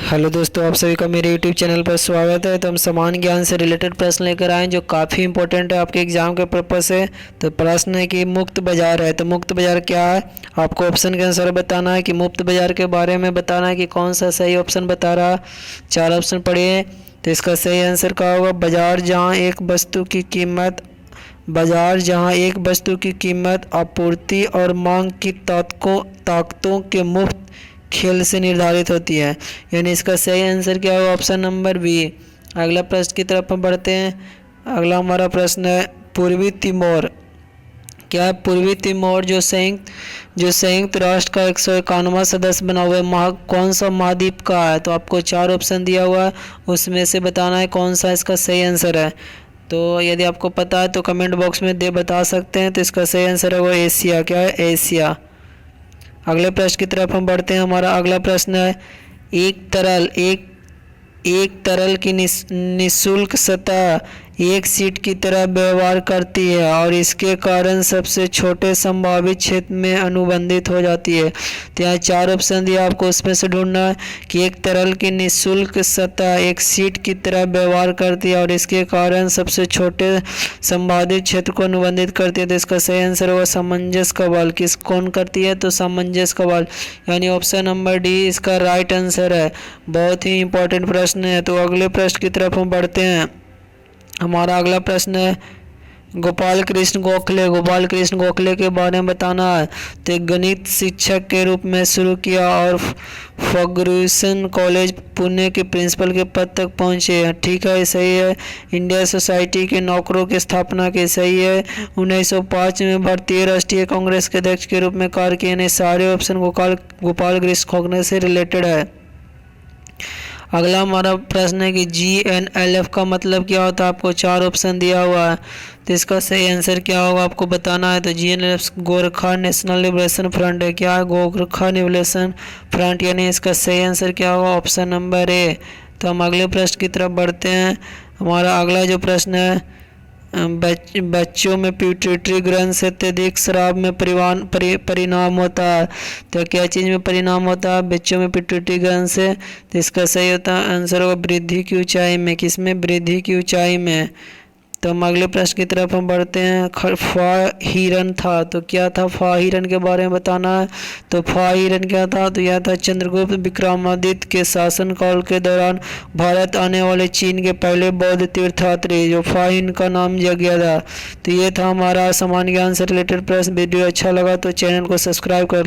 Hello दोस्तों, आप सभी का मेरे YouTube चैनल पर स्वागत है। तो हम समान ज्ञान से रिलेटेड प्रश्न लेकर आए जो काफ़ी इंपॉर्टेंट है आपके एग्जाम के पर्पज से। तो प्रश्न है कि मुक्त बाजार है, तो मुक्त बाजार क्या है, आपको ऑप्शन के अनुसार बताना है कि मुक्त बाजार के बारे में बताना है कि कौन सा सही ऑप्शन बता रहा है। 4 ऑप्शन पढ़िए, तो इसका सही आंसर क्या होगा। बाजार जहाँ एक वस्तु की कीमत आपूर्ति और मांग की ताकतों के मुफ्त खेल से निर्धारित होती है, यानी इसका सही आंसर क्या होगा, ऑप्शन नंबर बी। अगला प्रश्न की तरफ हम बढ़ते हैं। अगला हमारा प्रश्न है पूर्वी तिमोर। क्या है पूर्वी तिमोर जो संयुक्त राष्ट्र का 151वां सदस्य बना हुआ है, कौन सा महाद्वीप का है। तो आपको 4 ऑप्शन दिया हुआ है, उसमें से बताना है कौन सा इसका सही आंसर है। तो यदि आपको पता है तो कमेंट बॉक्स में बता सकते हैं। तो इसका सही आंसर है वो एशिया। क्या है, एशिया। अगले प्रश्न की तरफ हम बढ़ते हैं। हमारा अगला प्रश्न है एक तरल की निःशुल्क सतह एक सीट की तरह व्यवहार करती है और इसके कारण सबसे छोटे संभावित क्षेत्र में अनुबंधित हो जाती है। तो यहाँ 4 ऑप्शन दिया आपको, उसमें से ढूंढना है कि एक तरल की निःशुल्क सतह एक सीट की तरह व्यवहार करती है और इसके कारण सबसे छोटे संभावित क्षेत्र को अनुबंधित करती है। तो इसका सही आंसर होगा सामंजस्य का बल। कौन करती है, तो सामंजस्य का बल, यानी ऑप्शन नंबर डी इसका राइट आंसर है। बहुत ही इंपॉर्टेंट प्रश्न है। तो अगले प्रश्न की तरफ हम बढ़ते हैं। हमारा अगला प्रश्न है गोपाल कृष्ण गोखले के बारे में बताना है। तो एक गणित शिक्षक के रूप में शुरू किया और फर्ग्यूसन कॉलेज पुणे के प्रिंसिपल के पद तक पहुंचे। ठीक है, सही है। इंडिया सोसाइटी के नौकरों की स्थापना की, सही है। 1905 में भारतीय राष्ट्रीय कांग्रेस के अध्यक्ष के रूप में कार्य किए। सारे ऑप्शन गोपाल कृष्ण गोखले से रिलेटेड है। अगला हमारा प्रश्न है कि GNLF का मतलब क्या होता है। आपको 4 ऑप्शन दिया हुआ है, तो इसका सही आंसर क्या होगा आपको बताना है। तो GNLF Gorkha national liberation front है। क्या है, गोरखा लिबरेशन फ्रंट, यानी इसका सही आंसर क्या होगा, ऑप्शन नंबर ए। तो हम अगले प्रश्न की तरफ बढ़ते हैं। हमारा अगला जो प्रश्न है बच्चों में पिट्यूटरी ग्रंथ से अत्यधिक शराब में परिणाम होता है। तो क्या चीज़ में परिणाम होता है, बच्चों में पिट्यूटरी ग्रंथ से। तो इसका सही होता है आंसर होगा वृद्धि की ऊंचाई में। किसमें, वृद्धि की ऊंचाई में। तो हम अगले प्रश्न की तरफ हम बढ़ते हैं। फा हिरन था, तो क्या था, फा हिरन के बारे में बताना है। तो फा हिरन क्या था, तो यह था चंद्रगुप्त विक्रमादित्य के शासनकाल के दौरान भारत आने वाले चीन के पहले बौद्ध तीर्थयात्री जो फा हिरन का नाम दिया गया था। तो ये था हमारा सामान्य ज्ञान से रिलेटेड प्रश्न। वीडियो अच्छा लगा तो चैनल को सब्सक्राइब कर